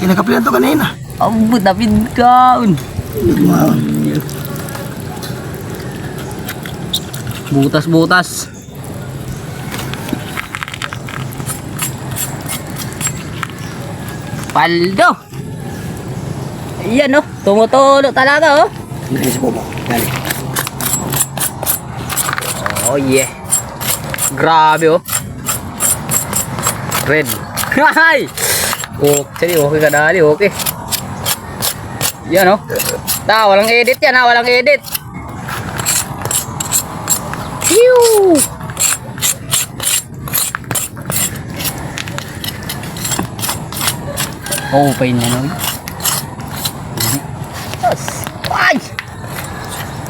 Kinakaplihan to kanina. Ambot na pinkaon. Nagmaon. Butas-butas. Paldo. Ayan oh, tumutulo talaga oh. Hindi sa bumo. Dali. Oh yeah. Grabe oh. Red. Hay. Okay, okay ka dali, okay. Yan oh. Walang edit yan ha, walang edit. Pew! Open na nun. Ay!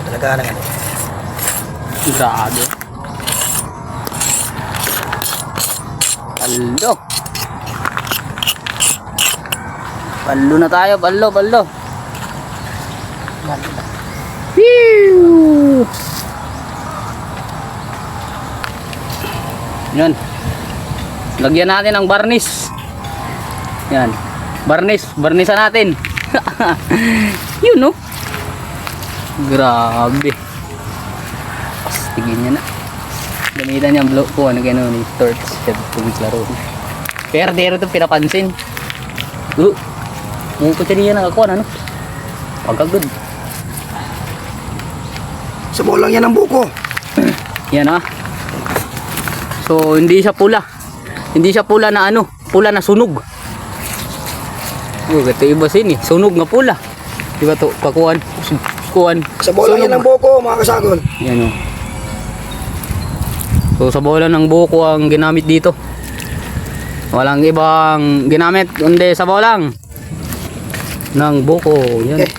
Talaga na nga. Grabe. Paldo. Paldo na tayo, paldo, paldo. Pew! Yan. Lagyan natin ng varnish. Yan. Barnisan natin. Yun no. Grabe. Tigin niya na. Gamitan niya ang blow ko. Ano gano'n ni torch. Tubig laro. Pero dero ito pinapansin. Mupot siya niya nakakuha. Ano? Pagkagod. Sabaw lang yan ang buko. Yan ah. So hindi siya pula. Hindi siya pula na ano. Pula na sunog. Oh, ito iba sin eh. Sunog nga pula. Diba to? Pakuan. Kuan. Sabaw lang yan ang buko mga kasagol. Yan o. So sa bola ng buko ang ginamit dito. Walang ibang ginamit kundi sa bolang ng buko. Yan. Okay.